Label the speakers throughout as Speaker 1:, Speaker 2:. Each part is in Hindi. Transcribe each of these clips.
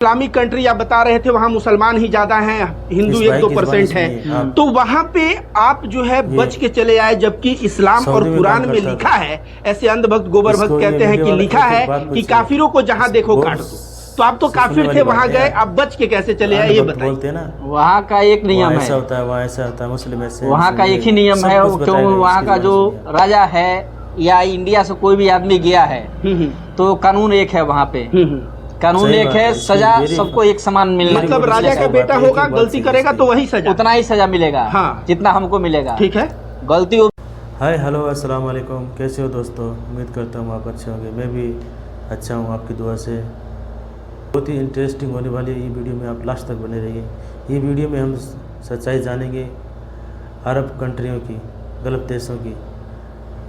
Speaker 1: इस्लामिक कंट्री आप बता रहे थे, वहाँ मुसलमान ही ज्यादा हैं, हिंदू 1-2% हैं। तो वहाँ पे आप जो है बच के चले आए, जबकि इस्लाम और कुरान में लिखा है, ऐसे अंधभक्त गोबर भक्त कहते हैं कि लिखा है कि काफिरों को जहाँ देखो काट दो। तो आप तो काफिर थे, वहाँ गए, आप बच के कैसे चले आए ये बताइए ना।
Speaker 2: वहाँ का एक नियम है,
Speaker 3: ऐसा होता है, वहाँ ऐसा होता है, मुस्लिम ऐसे,
Speaker 2: वहाँ का एक ही नियम है। क्यों वहाँ का जो राजा है या इंडिया से कोई भी आदमी गया है तो कानून एक है वहाँ पे, कानून एक है, सजा सबको एक समान मिलना।
Speaker 1: मतलब राजा का बेटा होगा, गलती करेगा तो वही सजा,
Speaker 2: उतना ही सजा मिलेगा,
Speaker 1: हाँ,
Speaker 2: जितना हमको मिलेगा।
Speaker 1: ठीक है,
Speaker 2: गलती हो।
Speaker 3: हाय हेलो अस्सलाम वालेकुम, कैसे हो दोस्तों? उम्मीद करता हूँ आप अच्छे होंगे। मैं भी अच्छा हूँ आपकी दुआ से। बहुत ही इंटरेस्टिंग होने वाली है ये वीडियो में, आप लास्ट तक बने रहिए। ये वीडियो में हम सच्चाई जानेंगे अरब कंट्रियों की, गल्फ देशों की,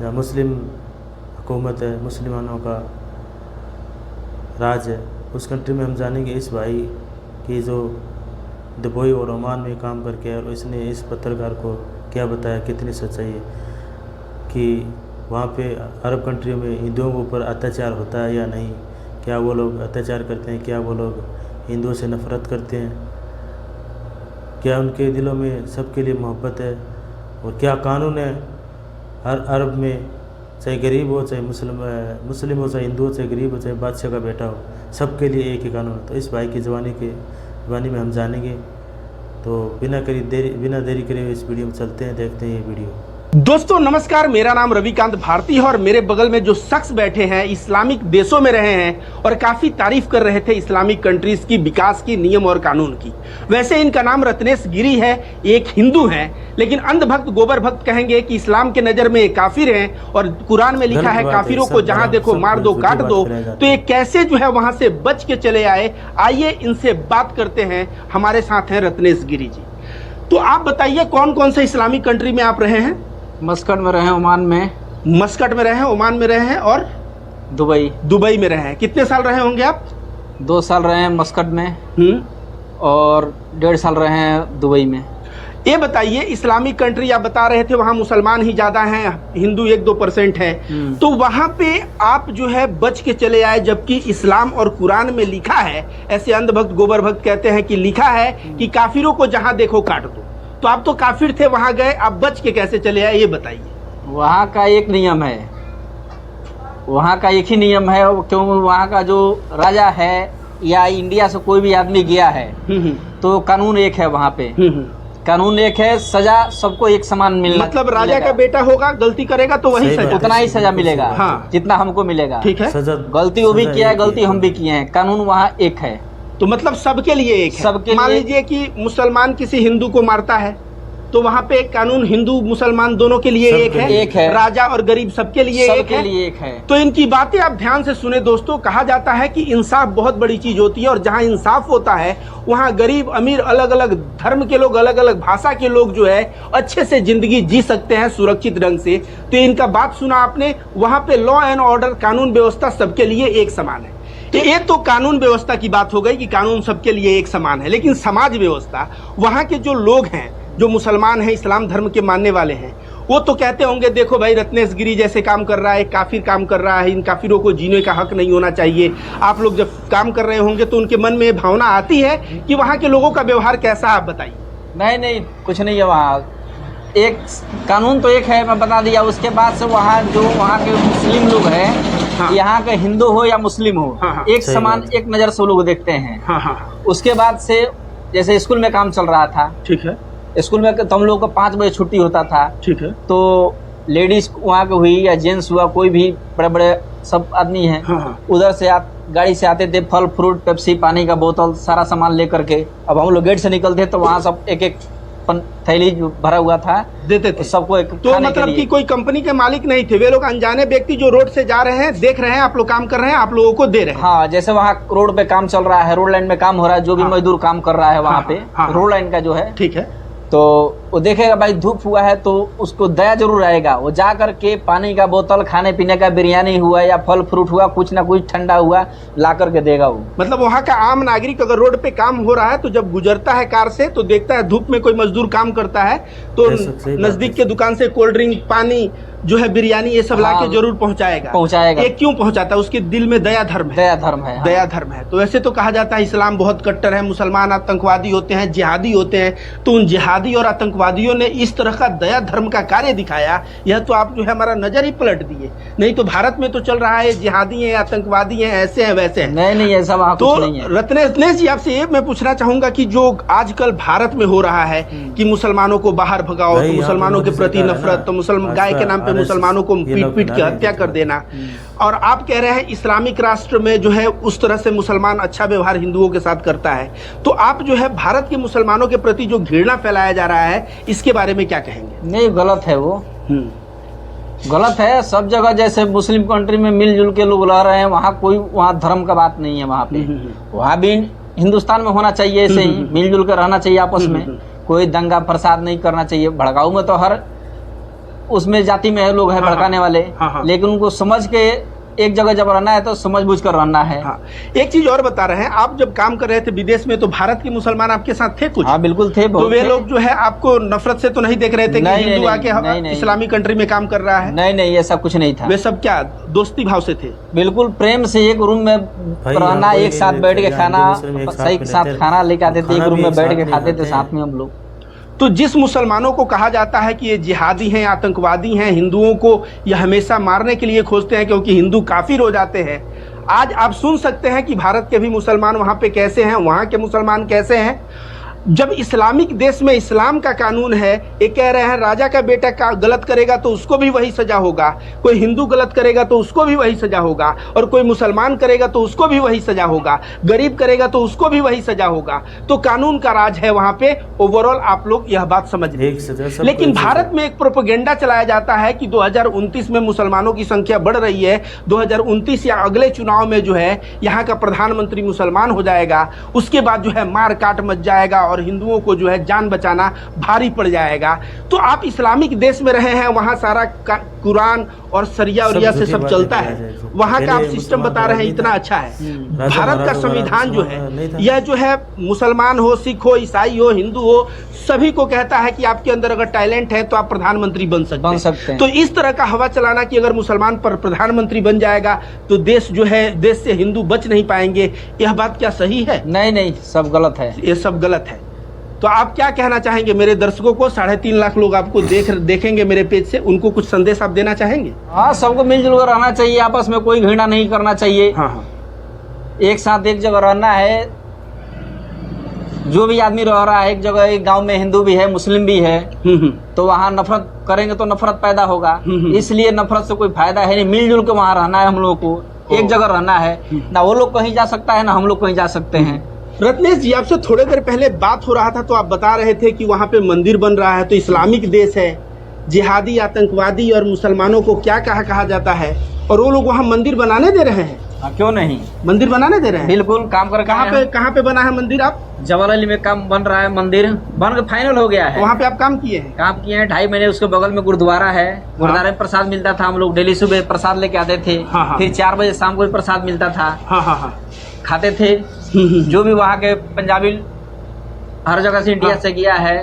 Speaker 3: जहाँ मुस्लिम हुकूमत है, मुसलमानों का राज है। उस कंट्री में हम जानेंगे इस भाई की जो दुबई और ओमान में काम करके, और इसने इस पत्रकार को क्या बताया, कितनी सच्चाई है कि वहाँ पे अरब कंट्रियों में हिंदुओं के ऊपर अत्याचार होता है या नहीं, क्या वो लोग अत्याचार करते हैं, क्या वो लोग हिंदुओं से नफ़रत करते हैं, क्या उनके दिलों में सबके लिए मोहब्बत है, और क्या कानून है हर अरब में, चाहे गरीब हो, चाहे मुस्लिम हो, चाहे हिंदू हो, चाहे गरीब हो, चाहे बादशाह का बेटा हो, सबके लिए एक ही कानून है। तो इस भाई की ज़बानी में हम जानेंगे। तो बिना देरी करे हुए इस वीडियो में चलते हैं, देखते हैं ये वीडियो।
Speaker 1: दोस्तों नमस्कार, मेरा नाम रविकांत भारती है और मेरे बगल में जो शख्स बैठे हैं इस्लामिक देशों में रहे हैं और काफी तारीफ कर रहे थे इस्लामिक कंट्रीज की, विकास की, नियम और कानून की। वैसे इनका नाम रत्नेश गिरी है, एक हिंदू हैं, लेकिन अंधभक्त गोबर भक्त कहेंगे कि इस्लाम के नजर में काफिर हैं और कुरान में लिखा है काफिरों को जहां देखो मार दो, काट दो। तो ये कैसे जो है वहां से बच के चले आए, आइए इनसे बात करते हैं। हमारे साथ हैं रत्नेश गिरी जी। तो आप बताइए कौन कौन से इस्लामिक कंट्री में आप रहे हैं?
Speaker 2: मस्कट में रहे, ओमान में।
Speaker 1: मस्कट में रहे हैं, ओमान में रहे हैं और दुबई में रहे हैं। कितने साल रहे होंगे आप?
Speaker 2: 2 साल रहे हैं मस्कट में और 1.5 साल रहे हैं दुबई में।
Speaker 1: ये बताइए, इस्लामिक कंट्री आप बता रहे थे, वहाँ मुसलमान ही ज्यादा हैं, हिंदू 1-2% हैं। तो वहाँ पे आप जो है बच के चले आए, जबकि इस्लाम और कुरान में लिखा है, ऐसे अंधभक्त गोबर भक्त कहते हैं कि लिखा है कि काफिरों को जहाँ देखो काट दो। तो आप तो काफिर थे, वहां गए, आप बच के कैसे चले आए ये बताइए।
Speaker 2: वहाँ का एक नियम है, वहाँ का एक ही नियम है। क्यों वहाँ का जो राजा है या इंडिया से कोई भी आदमी गया है तो कानून एक है वहाँ पे, कानून एक है, सजा सबको एक समान मिलना। मतलब
Speaker 1: राजा का बेटा होगा, गलती करेगा तो वही सजा,
Speaker 2: उतना ही सजा मिलेगा,
Speaker 1: हाँ,
Speaker 2: जितना हमको मिलेगा।
Speaker 1: ठीक है,
Speaker 2: गलती वो भी किया है, गलती हम भी किए हैं, कानून वहाँ एक है।
Speaker 1: तो मतलब सबके लिए एक है।
Speaker 2: सबके
Speaker 1: मान लीजिए कि मुसलमान किसी हिंदू को मारता है तो वहाँ पे एक कानून हिंदू मुसलमान दोनों के लिए एक है, राजा और गरीब सबके लिए एक है। तो इनकी बातें आप ध्यान से सुने दोस्तों। कहा जाता है कि इंसाफ बहुत बड़ी चीज होती है और जहाँ इंसाफ होता है वहाँ गरीब अमीर, अलग अलग धर्म के लोग, अलग अलग भाषा के लोग जो है अच्छे से जिंदगी जी सकते हैं सुरक्षित ढंग से। तो इनका बात सुना आपने, वहाँ पे लॉ एंड ऑर्डर, कानून व्यवस्था सबके लिए एक समान है। ये तो कानून व्यवस्था की बात हो गई कि कानून सबके लिए एक समान है, लेकिन समाज व्यवस्था, वहाँ के जो लोग हैं, जो मुसलमान हैं, इस्लाम धर्म के मानने वाले हैं, वो तो कहते होंगे देखो भाई रत्नेश गिरी जैसे काम कर रहा है, काफिर काम कर रहा है, इन काफिरों को जीने का हक नहीं होना चाहिए। आप लोग जब काम कर रहे होंगे तो उनके मन में ये भावना आती है कि वहाँ के लोगों का व्यवहार कैसा, आप बताइए।
Speaker 2: नहीं, कुछ नहीं है। वहाँ एक कानून तो एक है, मैं बता दिया। उसके बाद से वहाँ जो वहाँ के मुस्लिम लोग हैं, हाँ, यहाँ के हिंदू हो या मुस्लिम हो, हाँ, एक समान, एक नज़र से लोग देखते हैं। हाँ। उसके बाद से जैसे स्कूल में काम चल रहा था, ठीक है, स्कूल में तो हम लोग को 5 बजे छुट्टी होता था, ठीक है, तो लेडीज वहाँ के हुई या जेंट्स हुआ, कोई भी बड़े बड़े सब आदमी हैं, हाँ, उधर से गाड़ी से आते थे, फल फ्रूट, पेप्सी, पानी का बोतल, सारा सामान लेकर के। अब हम लोग गेट से निकलते तो वहाँ सब एक थैली भरा हुआ था, देते थे सबको एक। तो मतलब कि कोई कंपनी के मालिक नहीं थे, वे लोग अनजाने व्यक्ति जो रोड से जा रहे हैं, देख रहे हैं आप लोग काम कर रहे हैं, आप लोगों को दे रहे हैं। हाँ, जैसे वहाँ रोड पे काम चल रहा है, रोड लाइन में काम हो रहा है, जो भी मजदूर काम कर रहा है वहाँ पे, रोड लाइन का जो है, ठीक है, तो वो देखेगा भाई धूप हुआ है तो उसको दया जरूर आएगा। वो जा करके पानी का बोतल, खाने पीने का, बिरयानी हुआ या फल फ्रूट हुआ, कुछ ना कुछ ठंडा हुआ ला करके देगा वो। मतलब वहाँ का आम नागरिक अगर रोड पे काम हो रहा है तो जब गुजरता है कार से तो देखता है धूप में कोई मजदूर काम करता है तो नजदीक के दुकान से कोल्ड ड्रिंक, पानी,
Speaker 1: जो है बिरयानी ये सब ला के जरूर पहुंचाएगा। ये क्यों पहुंचाता है? उसके दिल में दया धर्म है। दया धर्म है। तो वैसे तो कहा जाता है इस्लाम बहुत कट्टर है, मुसलमान आतंकवादी होते हैं, जिहादी होते हैं। तो उन जिहादी और आतंकवादियों ने इस तरह का दया धर्म का कार्य दिखाया, यह तो आप जो है हमारा नजर ही पलट दिए। नहीं तो भारत में तो चल रहा है जिहादी है, आतंकवादी है, ऐसे हैं वैसे हैं।
Speaker 2: नहीं ऐसा वहाँ
Speaker 1: तो रत्नेश जी आपसे ये मैं पूछना चाहूंगा कि जो आजकल भारत में हो रहा है कि मुसलमानों को बाहर भगाओ, तो मुसलमानों के प्रति नफरत, तो मुसलमान गाय के नाम पे मुसलमानों को पीट के हत्या कर देना, और आप कह रहे हैं इस्लामिक राष्ट्र में जो है उस तरह से मुसलमान अच्छा व्यवहार हिंदुओं के साथ करता है, तो आप जो है भारत के मुसलमानों के प्रति जो घृणा फैलाया जा रहा है इसके बारे में क्या कहेंगे?
Speaker 2: नहीं, गलत है वो, गलत है। सब जगह जैसे मुस्लिम कंट्री में मिलजुल के लोग रह रहे हैं, वहाँ धर्म का बात नहीं है। वहाँ पे वहाँ भी हिंदुस्तान में होना चाहिए ऐसे ही, मिलजुल कर रहना चाहिए आपस में, कोई दंगा फसाद नहीं करना चाहिए। भड़काऊ में तो हर उसमें जाति में लोग हैं भड़काने वाले, लेकिन उनको समझ के एक जगह जब रहना है तो समझ बूझ कर रहना है।
Speaker 1: एक चीज और बता रहे हैं, आप जब काम कर रहे थे विदेश में तो भारत के मुसलमान आपके साथ थे कुछ?
Speaker 2: हाँ बिल्कुल थे।
Speaker 1: तो वे लोग जो है आपको नफरत से तो नहीं देख रहे थे कि हिंदू आके इस्लामी कंट्री में काम कर रहा है?
Speaker 2: नहीं ऐसा कुछ नहीं था।
Speaker 1: वे सब क्या दोस्ती भाव से थे?
Speaker 2: बिल्कुल प्रेम से, एक रूम में रहना, एक साथ बैठ के खाना, सही साथ खाना लेके आते थे, एक रूम में बैठ के खाते थे साथ में हम लोग।
Speaker 1: तो जिस मुसलमानों को कहा जाता है कि ये जिहादी हैं, आतंकवादी हैं, हिंदुओं को यह हमेशा मारने के लिए खोजते हैं क्योंकि हिंदू काफिर हो जाते हैं, आज आप सुन सकते हैं कि भारत के भी मुसलमान वहाँ पे कैसे हैं, वहाँ के मुसलमान कैसे हैं। जब इस्लामिक देश में इस्लाम का कानून है, ये कह रहे हैं राजा का बेटा का गलत करेगा तो उसको भी वही सजा होगा, कोई हिंदू गलत करेगा तो उसको भी वही सजा होगा, और कोई मुसलमान करेगा तो उसको भी वही सजा होगा, गरीब करेगा तो उसको भी वही सजा होगा। तो कानून का राज है वहाँ पे। ओवरऑल आप लोग यह बात समझ रहे। लेकिन भारत में एक प्रोपेगेंडा चलाया जाता है कि 2029 में मुसलमानों की संख्या बढ़ रही है, 2029 या अगले चुनाव में जो है यहाँ का प्रधानमंत्री मुसलमान हो जाएगा, उसके बाद जो है मार काट मच जाएगा और हिंदुओं को जो है जान बचाना भारी पड़ जाएगा। तो आप इस्लामिक देश में रहे हैं, वहाँ सारा कुरान और सरिया उरिया से सब चलता है, वहाँ का आप सिस्टम बता रहे हैं इतना अच्छा है। भारत का संविधान जो है यह जो है मुसलमान हो, सिख हो, ईसाई हो, हिंदू हो, सभी को कहता है कि आपके अंदर अगर टैलेंट है तो आप प्रधानमंत्री बन सकते हैं। तो इस तरह का हवा चलाना कि अगर मुसलमान पर प्रधानमंत्री बन जाएगा तो देश जो है, देश से हिंदू बच नहीं पाएंगे, यह बात क्या सही है?
Speaker 2: नहीं, सब गलत है,
Speaker 1: ये सब गलत है। तो आप क्या कहना चाहेंगे मेरे दर्शकों को? 3.5 लाख लोग आपको देखेंगे मेरे पेज से, उनको कुछ संदेश आप देना चाहेंगे?
Speaker 2: हाँ, सबको मिलजुल कर रहना चाहिए, आपस में कोई घृणा नहीं करना चाहिए।
Speaker 1: हाँ,
Speaker 2: एक साथ एक जगह रहना है। जो भी आदमी रह रहा है एक जगह, एक गांव में हिंदू भी है, मुस्लिम भी है, तो वहाँ नफरत करेंगे तो नफरत पैदा होगा। इसलिए नफरत से कोई फायदा है नहीं, मिलजुल के वहाँ रहना है हम लोग को, एक जगह रहना है। ना वो लोग कहीं जा सकता है ना हम लोग कहीं जा सकते हैं।
Speaker 1: रत्नेश जी, आपसे थोड़ी देर पहले बात हो रहा था तो आप बता रहे थे कि वहाँ पे मंदिर बन रहा है, तो इस्लामिक देश है, जिहादी, आतंकवादी और मुसलमानों को क्या कहा जाता है, और वो लोग वहाँ मंदिर बनाने दे रहे हैं?
Speaker 2: क्यों नहीं,
Speaker 1: मंदिर बनाने दे रहे हैं।
Speaker 2: बिल्कुल काम कर।
Speaker 1: कहाँ पे बना है मंदिर? आप
Speaker 2: जवाहरलाल में काम बन रहा है, मंदिर बन के फाइनल हो गया है।
Speaker 1: वहाँ पे आप काम किए हैं?
Speaker 2: 2.5 महीने। उसके बगल में गुरुद्वारा है, गुरुद्वारे में प्रसाद मिलता था, हम लोग डेली सुबह प्रसाद लेके आते थे। फिर 4 बजे शाम को प्रसाद मिलता था, खाते थे। जो भी वहाँ के पंजाबी हर जगह से इंडिया से गया है,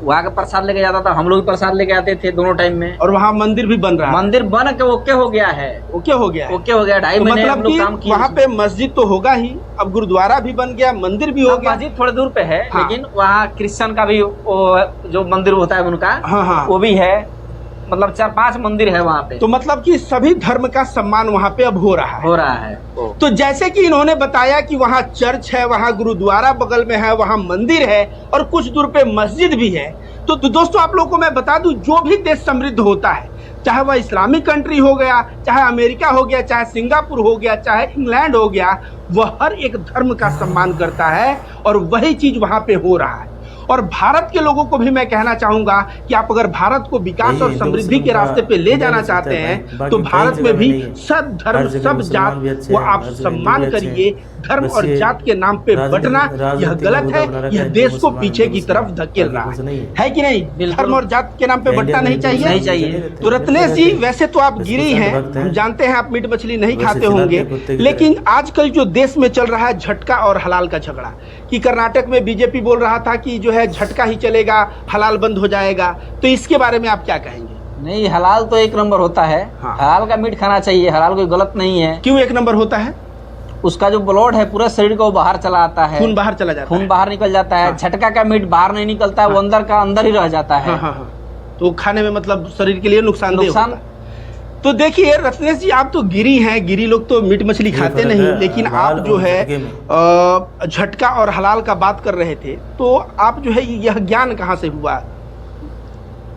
Speaker 2: वहाँ का प्रसाद लेके जाता था, हम लोग भी प्रसाद लेके आते थे दोनों टाइम में।
Speaker 1: और वहाँ मंदिर भी बन रहा है?
Speaker 2: मंदिर बन के ओके हो गया है।
Speaker 1: ओके हो गया?
Speaker 2: 2.5 महीने हम लोग काम किए।
Speaker 1: वहाँ पे मस्जिद तो होगा ही, अब गुरुद्वारा भी बन गया, मंदिर भी हो गया।
Speaker 2: मस्जिद थोड़े दूर पे है, लेकिन वहाँ क्रिश्चियन का भी जो मंदिर होता है उनका, वो भी है। मतलब 4-5 मंदिर है वहाँ पे।
Speaker 1: तो मतलब कि सभी धर्म का सम्मान वहाँ पे अब हो रहा है। तो जैसे कि इन्होंने बताया कि वहाँ चर्च है, वहाँ गुरुद्वारा बगल में है, वहाँ मंदिर है और कुछ दूर पे मस्जिद भी है। तो दोस्तों आप लोगों को मैं बता दूं, जो भी देश समृद्ध होता है, चाहे वह इस्लामिक कंट्री हो गया, चाहे अमेरिका हो गया, चाहे सिंगापुर हो गया, चाहे इंग्लैंड हो गया, वह हर एक धर्म का सम्मान करता है और वही चीज वहाँ पे हो रहा है। और भारत के लोगों को भी मैं कहना चाहूंगा कि आप अगर भारत को विकास और समृद्धि के रास्ते पे ले जाना चाहते हैं तो भारत में भी सब धर्म, सब जात वो आप सम्मान करिए। धर्म और जात के नाम पे बंटना यह गलत है, यह देश को पीछे की तरफ धकेल रहा है कि नहीं? धर्म और जात के नाम पे बंटना नहीं चाहिए। तो रत्नेश जी, वैसे तो आप गिरी हैं, हम जानते हैं आप मीट मछली नहीं खाते होंगे, लेकिन आजकल जो देश में चल रहा है झटका और हलाल का झगड़ा, कि कर्नाटक में बीजेपी बोल रहा था कि जो है झटका ही चलेगा, हलाल बंद हो जाएगा, तो इसके बारे में आप क्या कहेंगे?
Speaker 2: नहीं, हलाल तो एक नंबर होता है।
Speaker 1: हाँ।
Speaker 2: हलाल का मीट खाना चाहिए, हलाल कोई गलत नहीं है।
Speaker 1: क्यों एक नंबर होता है?
Speaker 2: उसका जो ब्लड है पूरा शरीर को बाहर चला आता है,
Speaker 1: खून बाहर चला जाता है,
Speaker 2: खून बाहर निकल जाता है।
Speaker 1: हाँ।
Speaker 2: झटका का मीट बाहर नहीं निकलता है, वो अंदर का अंदर ही रह जाता है।
Speaker 1: हाँ। तो खाने में मतलब शरीर के लिए नुकसानदेह होता है। तो देखिए रत्नेश जी, आप तो गिरी हैं, गिरी लोग तो मीट मछली खाते नहीं, लेकिन आप जो है झटका और हलाल का बात कर रहे थे, तो आप जो है यह ज्ञान कहाँ से हुआ?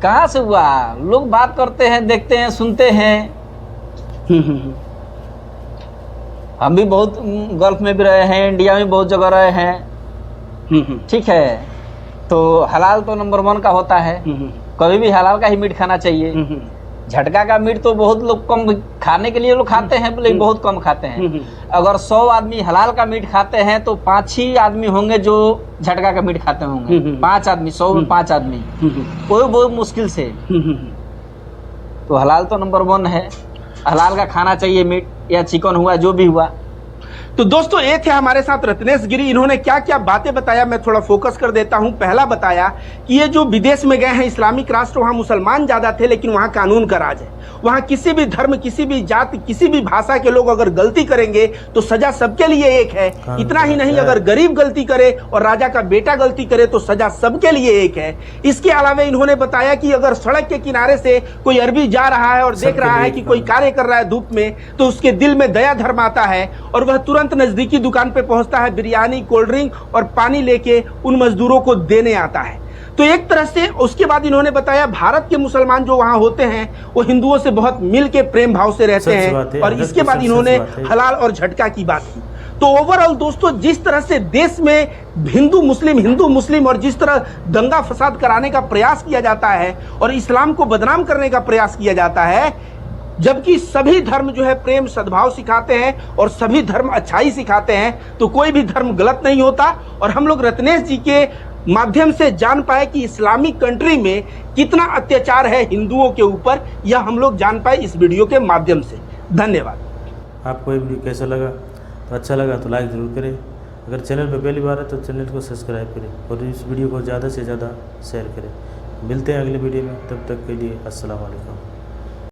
Speaker 2: कहाँ से हुआ? लोग बात करते हैं, देखते हैं, सुनते हैं। हम भी बहुत गल्फ में भी रहे हैं, इंडिया में बहुत जगह रहे हैं। ठीक है, तो हलाल तो नंबर 1 का होता है। कभी भी हलाल का ही मीट खाना चाहिए। झटका का मीट तो बहुत लोग कम खाने के लिए लोग खाते हैं, लेकिन बहुत कम खाते हैं। अगर 100 आदमी हलाल का मीट खाते हैं तो 5 ही आदमी होंगे जो झटका का मीट खाते होंगे। 5 आदमी, 100 में 5 आदमी, कोई बहुत मुश्किल से। तो हलाल तो नंबर 1 है, हलाल का खाना चाहिए मीट, या चिकन हुआ, जो भी हुआ।
Speaker 1: तो दोस्तों, ये थे हमारे साथ रत्नेश गिरी। इन्होंने क्या क्या बातें बताया, मैं थोड़ा फोकस कर देता हूं। पहला बताया कि ये जो विदेश में गए हैं इस्लामिक राष्ट्र, वहां मुसलमान ज्यादा थे, लेकिन वहां कानून का राज है। वहां किसी भी धर्म, किसी भी जाति, किसी भी भाषा के लोग अगर गलती करेंगे तो सजा सबके लिए एक है। इतना ही नहीं, अगर गरीब गलती करे और राजा का बेटा गलती करे तो सजा सबके लिए एक है। इसके अलावा इन्होंने बताया कि अगर सड़क के किनारे से कोई अरबी जा रहा है और देख रहा है कि कोई कार्य कर रहा है धूप में, तो उसके दिल में दया धर्म आता है और वह तुरंत नजदीकी दुकान पे पहुंचता है, बिरयानी, कोल्ड ड्रिंक और पानी लेके उन मजदूरों को देने आता है। तो एक तरह से उसके बाद इन्होंने बताया भारत के मुसलमान जो वहां होते हैं वो हिंदुओं से बहुत मिल के प्रेम भाव से रहते हैं। और इसके बाद इन्होंने हलाल और झटका की बात की। तो ओवरऑल दोस्तों, जिस तरह से देश में हिंदू मुस्लिम और जिस तरह दंगा फसाद कराने का प्रयास किया जाता है और इस्लाम को बदनाम करने का प्रयास किया जाता है, जबकि सभी धर्म जो है प्रेम सद्भाव सिखाते हैं और सभी धर्म अच्छाई सिखाते हैं, तो कोई भी धर्म गलत नहीं होता। और हम लोग रत्नेश जी के माध्यम से जान पाए कि इस्लामिक कंट्री में कितना अत्याचार है हिंदुओं के ऊपर, यह हम लोग जान पाए इस वीडियो के माध्यम से। धन्यवाद।
Speaker 3: आपको ये वीडियो कैसा लगा? तो अच्छा लगा तो लाइक ज़रूर करें। अगर चैनल पर पहली बार है तो चैनल को सब्सक्राइब करें और इस वीडियो को ज़्यादा से ज़्यादा शेयर करें। मिलते हैं अगले वीडियो में, तब तक के लिए अस्सलाम वालेकुम।